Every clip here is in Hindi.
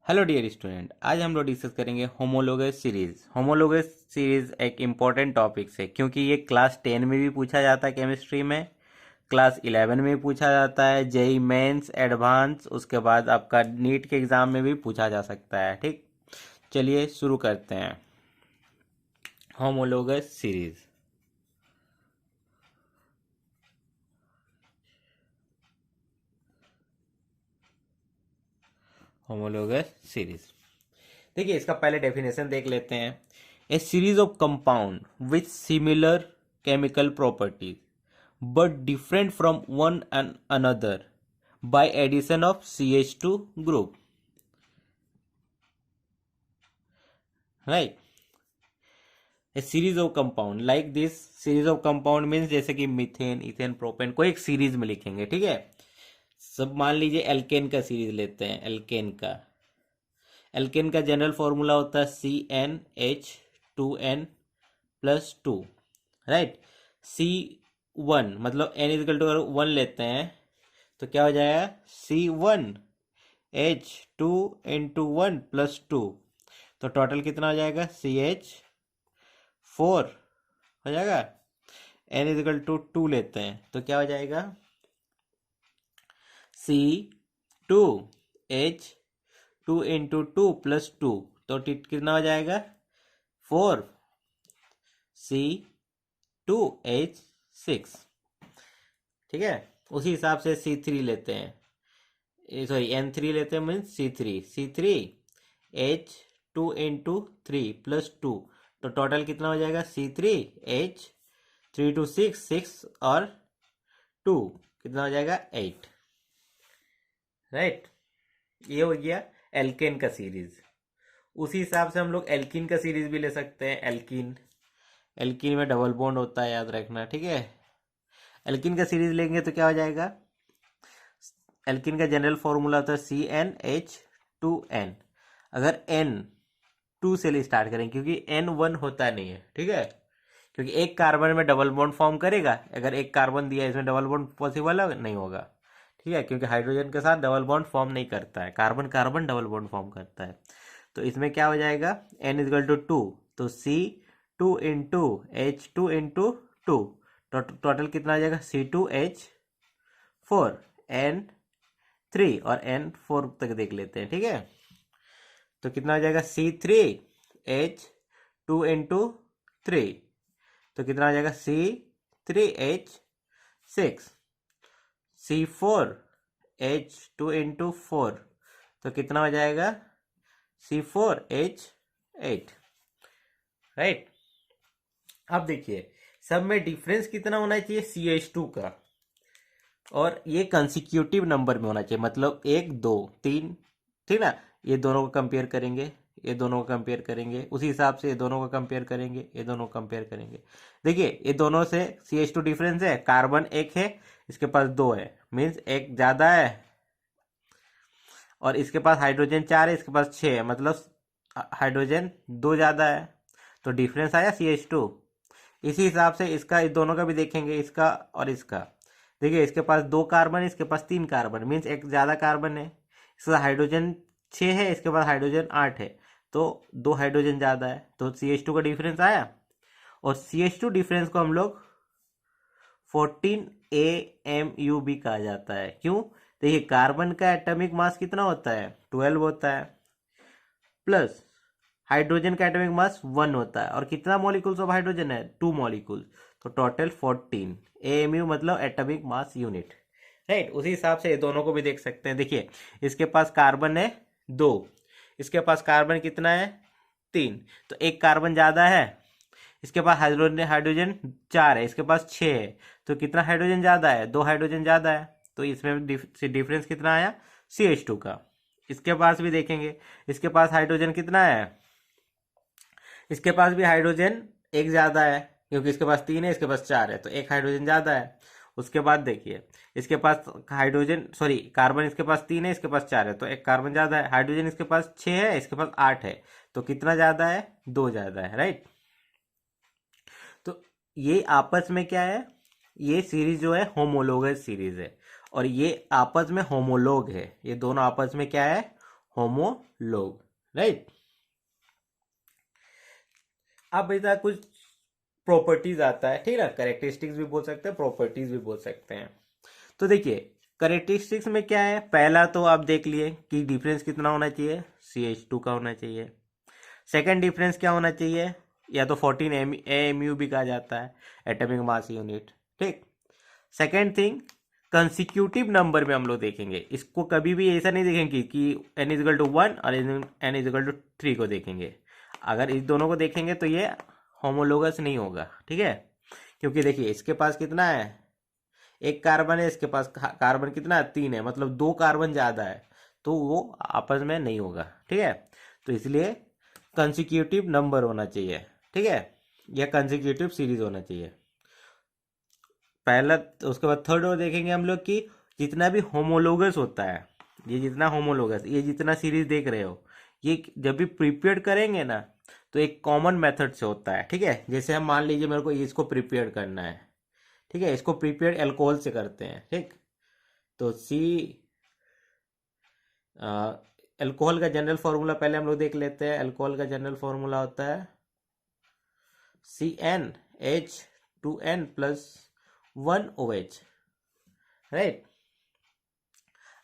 हेलो डियर स्टूडेंट, आज हम लोग डिस्कस करेंगे होमोलोगस सीरीज। होमोलोगस सीरीज एक इम्पॉर्टेंट टॉपिक है क्योंकि ये क्लास 10 में भी पूछा जाता है, केमिस्ट्री में क्लास 11 में भी पूछा जाता है, जेई मेंस एडवांस, उसके बाद आपका नीट के एग्ज़ाम में भी पूछा जा सकता है। ठीक, चलिए शुरू करते हैं। Homologous series. होमोलोगस सीरीज, देखिए इसका पहले डेफिनेशन देख लेते हैं। A series of compound with similar chemical properties but different from one and another by addition of CH2 group, right? A series of compound like this series of compound means जैसे कि मीथेन, इथेन, प्रोपेन, कोई एक सीरीज में लिखेंगे। ठीक है, सब मान लीजिए एल्केन का सीरीज लेते हैं। एल्केन का जनरल फॉर्मूला होता है CnH2n+2, राइट। C1 मतलब n=1 लेते हैं तो क्या हो जाएगा C1H2 × 1 + 2, तो टोटल कितना हो जाएगा CH4 हो जाएगा। n=2 लेते हैं तो क्या हो जाएगा C2H2 × 2 + 2, तो कितना हो जाएगा 4 C2H6। ठीक है, उसी हिसाब से C3 लेते हैं, सॉरी N3 लेते हैं, मीन्स C3H2 × 3 + 2, तो टोटल कितना हो जाएगा C3H3 to 6 और 2 कितना हो जाएगा 8, राइट। ये हो गया एल्केन का सीरीज। उसी हिसाब से हम लोग एल्कीन का सीरीज भी ले सकते हैं। एल्कीन में डबल बॉन्ड होता है, याद रखना। ठीक है, एल्कीन का सीरीज लेंगे तो क्या हो जाएगा, एल्कीन का जनरल फॉर्मूला होता है CnH2n। अगर n 2 से स्टार्ट करें क्योंकि n 1 होता नहीं है। ठीक है, क्योंकि एक कार्बन में डबल बॉन्ड फॉर्म करेगा, अगर एक कार्बन दिया इसमें डबल बॉन्ड पॉसिबल नहीं होगा। ठीक है, क्योंकि हाइड्रोजन के साथ डबल बॉन्ड फॉर्म नहीं करता है, carbon carbon double bond form करता है। तो इसमें क्या हो जाएगा n=2, तो C2 × H2 × 2, टोटल कितना आ जाएगा C2H4, N3 और N4 तक देख लेते हैं। ठीक है, तो कितना हो जाएगा C3H2 × 3, तो कितना हो जाएगा C3H6, C4H2 × 4, तो कितना हो जाएगा C4H8, राइट। अब देखिए सब में डिफरेंस कितना होना चाहिए CH2 का, और ये कंसिक्यूटिव नंबर में होना चाहिए, मतलब 1 2 3। ठीक ना, ये दोनों को कंपेयर करेंगे, ये दोनों को कंपेयर करेंगे, उसी हिसाब से ये दोनों को कंपेयर करेंगे, ये दोनों को कंपेयर करेंगे। देखिए ये दोनों से CH2 डिफरेंस है, कार्बन 1 है, इसके पास 2 है, मीन्स 1 ज़्यादा है, और इसके पास हाइड्रोजन 4 है, इसके पास 6 है, मतलब हाइड्रोजन 2 ज़्यादा है, तो डिफरेंस आया CH2। इसी हिसाब से इसका, इस दोनों का भी देखेंगे, इसका और इसका। देखिए इसके पास 2 कार्बन है, इसके पास 3 कार्बन, मीन्स एक ज़्यादा कार्बन है। इसका हाइड्रोजन 6 है, इसके पास हाइड्रोजन 8 है, तो 2 हाइड्रोजन ज़्यादा है, तो CH2 का डिफरेंस आया। और CH2 डिफरेंस को हम लोग 14 AMU भी कहा जाता है। क्यों, देखिए कार्बन का एटॉमिक मास कितना होता है 12 होता है, प्लस हाइड्रोजन का एटॉमिक मास 1 होता है, और कितना मॉलिक्यूल्स ऑफ हाइड्रोजन है 2 मॉलिक्यूल्स, तो टोटल 14 AMU मतलब एटॉमिक मास यूनिट, राइट। उसी हिसाब से ये दोनों को भी देख सकते हैं। देखिए इसके पास कार्बन है 2, इसके पास कार्बन कितना है 3, तो एक कार्बन ज़्यादा है। इसके पास हाइड्रोजन 4 है, इसके पास 6 है, तो कितना हाइड्रोजन ज़्यादा है 2 हाइड्रोजन ज़्यादा है, तो इसमें डिफरेंस कितना आया CH2 का। इसके पास भी देखेंगे, इसके पास हाइड्रोजन कितना है, इसके पास भी हाइड्रोजन 1 ज़्यादा है, क्योंकि इसके पास 3 है, इसके पास 4 है, तो 1 हाइड्रोजन ज़्यादा है। उसके बाद देखिए इसके पास हाइड्रोजन, सॉरी कार्बन इसके पास 3 है, इसके पास 4 है, तो 1 कार्बन ज़्यादा है। हाइड्रोजन इसके पास 6 है, इसके पास 8 है, तो कितना ज़्यादा है 2 ज़्यादा है, राइट। तो ये आपस में क्या है, ये सीरीज जो है होमोलोगस सीरीज है, और ये आपस में होमोलोग है। ये दोनों आपस में क्या है होमोलोग, राइट। अब बेटा कुछ प्रॉपर्टीज आता है, ठीक है ना, कैरेक्टरिस्टिक्स भी बोल सकते हैं, प्रॉपर्टीज भी बोल सकते हैं। तो देखिए कैरेक्टरिस्टिक्स में क्या है, पहला तो आप देख लिए कि डिफरेंस कितना होना चाहिए, CH2 का होना चाहिए। सेकंड डिफरेंस क्या होना चाहिए, या तो 14 AMU भी कहा जाता है, एटॉमिक मास यूनिट, ठीक। सेकंड थिंग, कंसिक्यूटिव नंबर में हम लोग देखेंगे, इसको कभी भी ऐसा नहीं देखेंगे कि n=1 और n=3 को देखेंगे। अगर इस दोनों को देखेंगे तो ये होमोलोगस नहीं होगा, ठीक है, क्योंकि देखिए इसके पास कितना है, एक कार्बन है, इसके पास कार्बन कितना है, 3 है, मतलब 2 कार्बन ज़्यादा है, तो वो आपस में नहीं होगा, ठीक है। तो इसलिए कंसिक्यूटिव नंबर होना चाहिए, ठीक है, या कंसिक्यूटिव सीरीज होना चाहिए पहला। तो उसके बाद थर्ड और देखेंगे हम लोग कि जितना भी होमोलोगस होता है, ये जितना होमोलोगस, ये जितना सीरीज देख रहे हो, ये जब भी प्रिपेयर करेंगे ना तो एक कॉमन मेथड से होता है, ठीक है। जैसे हम मान लीजिए मेरे को इसको प्रिपेयर करना है, ठीक है, इसको प्रिपेयर अल्कोहल से करते हैं, ठीक। तो अल्कोहल का जनरल फार्मूला पहले हम लोग देख लेते हैं। अल्कोहल का जनरल फार्मूला होता है CnH2n+1OH, राइट।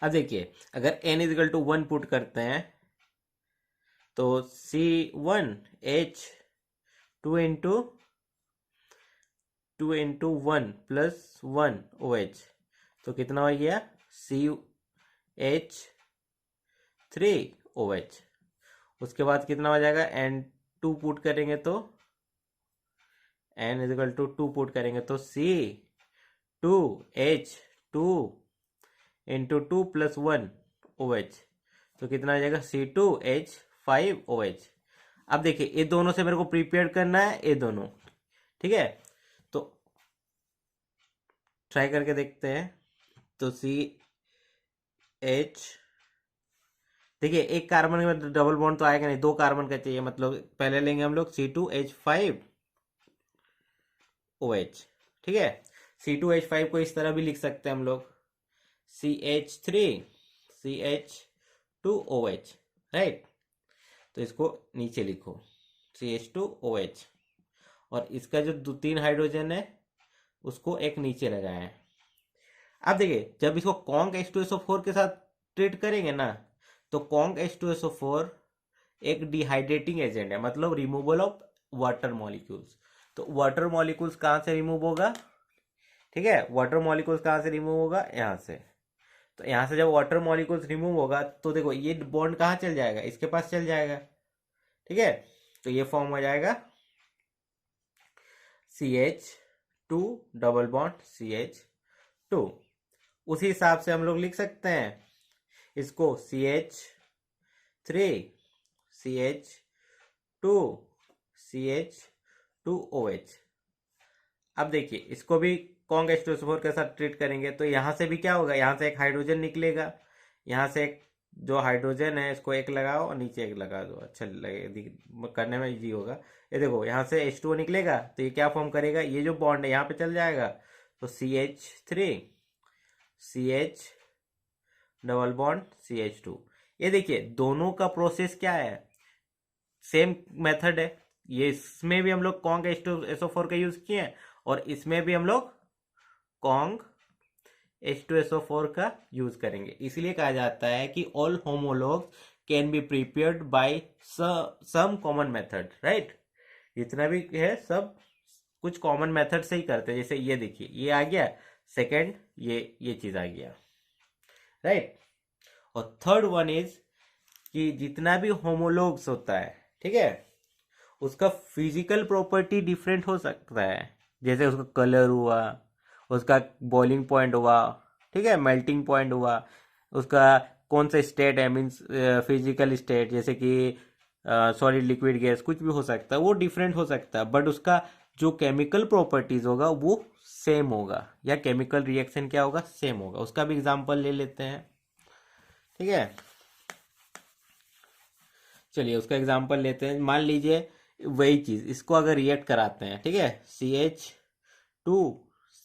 अब देखिए अगर n=1 पुट करते हैं तो C1H2 × 1 + 1OH, तो कितना हो गया, CH3OH। उसके बाद कितना हो जाएगा, N2 पुट करेंगे तो n=2 पुट करेंगे तो C2H2 × 2 + 1OH, तो कितना आ जाएगा, C2H5OH। अब देखिए ये दोनों से मेरे को प्रिपेयर करना है, ये दोनों, ठीक है, तो ट्राई करके देखते हैं। तो CH, देखिए एक कार्बन में डबल बॉन्ड तो आएगा नहीं, 2 कार्बन का चाहिए, मतलब पहले लेंगे हम लोग C2H5OH, ठीक है। C2H5 को इस तरह भी लिख सकते हैं हम लोग, CH3CH2OH, राइट। तो इसको नीचे लिखो CH2OH, और इसका जो 3 हाइड्रोजन है उसको एक नीचे लगाए हैं। अब देखिए जब इसको कॉन्क H2SO4 के साथ ट्रीट करेंगे ना, तो कॉन्क H2SO4 एक डिहाइड्रेटिंग एजेंट है, मतलब रिमूवल ऑफ वाटर मॉलिक्यूल्स। तो वाटर मॉलिक्यूल्स कहाँ से रिमूव होगा, ठीक है, वाटर मॉलिक्यूल्स कहाँ से रिमूव होगा, यहाँ से। तो यहाँ से जब वाटर मॉलिक्यूल्स रिमूव होगा तो देखो ये बॉन्ड कहाँ चल जाएगा, इसके पास चल जाएगा, ठीक है। तो ये फॉर्म हो जाएगा CH2 डबल बॉन्ड CH2। उसी हिसाब से हम लोग लिख सकते हैं इसको CH3 CH2 CH2OH। अब देखिए इसको भी कॉन्क H2SO4 के साथ ट्रीट करेंगे तो यहाँ से भी क्या होगा, यहाँ से एक हाइड्रोजन निकलेगा, यहाँ से एक जो हाइड्रोजन है इसको एक लगाओ और नीचे एक लगा दो, अच्छा लगे, करने में इजी होगा। ये देखो यहाँ से H2O निकलेगा तो ये क्या फॉर्म करेगा, ये जो बॉन्ड है यहाँ पे चल जाएगा, तो CH3 CH double bond CH2। ये देखिए दोनों का प्रोसेस क्या है, सेम मेथड है। ये इसमें भी हम लोग कॉन्क H2SO4 का यूज किए हैं और इसमें भी हम लोग कॉन्क H2SO4 का यूज करेंगे। इसलिए कहा जाता है कि all homologues can be prepared by some common method, right. जितना भी है सब कुछ कॉमन मेथड से ही करते हैं। जैसे ये देखिए ये आ गया, सेकंड ये चीज आ गया, राइट। और थर्ड वन इज कि जितना भी होमोलॉग्स होता है, ठीक है, उसका फिजिकल प्रॉपर्टी डिफरेंट हो सकता है। जैसे उसका कलर हुआ, उसका बॉइलिंग पॉइंट हुआ, ठीक है, मेल्टिंग पॉइंट हुआ, उसका कौन सा स्टेट है, मीन्स फिजिकल स्टेट, जैसे कि सॉलिड लिक्विड गैस, कुछ भी हो सकता है, वो डिफरेंट हो सकता है, बट उसका जो केमिकल प्रॉपर्टीज होगा वो सेम होगा, या केमिकल रिएक्शन क्या होगा, सेम होगा। उसका भी एग्जांपल ले लेते हैं, ठीक है। चलिए उसका एग्जांपल लेते हैं। मान लीजिए वही चीज इसको अगर रिएक्ट कराते हैं, ठीक है, CH2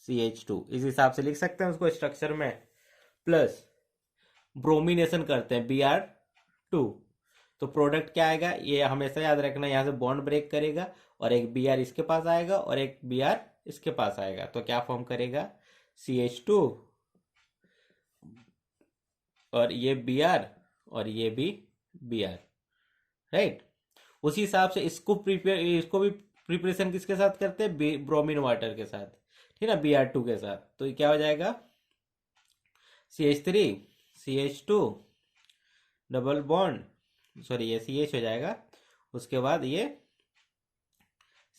CH2 इस हिसाब से लिख सकते हैं उसको स्ट्रक्चर में, प्लस ब्रोमिनेशन करते हैं Br टू। तो प्रोडक्ट क्या आएगा, ये हमेशा याद रखना, यहाँ से बॉन्ड ब्रेक करेगा और एक बी आर इसके पास आएगा और एक बी आर इसके पास आएगा, तो क्या फॉर्म करेगा, CH2 और ये बी आर और ये भी बी आर, राइट। उसी हिसाब से इसको भी प्रिपरेशन किसके साथ करते हैं, ब्रोमीन वाटर के साथ, ठीक है ना, Br2 के साथ। तो ये क्या हो जाएगा, CH3 CH2 double bond, sorry ये CH हो जाएगा, उसके बाद ये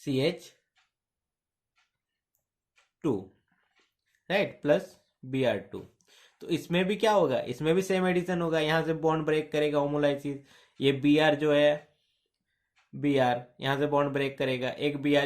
CH2, राइट, प्लस Br2। तो इसमें भी क्या होगा, इसमें भी सेम एडिशन होगा, यहाँ से बॉन्ड ब्रेक करेगा होमोलाइसिस, ये Br जो है, Br यहाँ से बॉन्ड ब्रेक करेगा, एक Br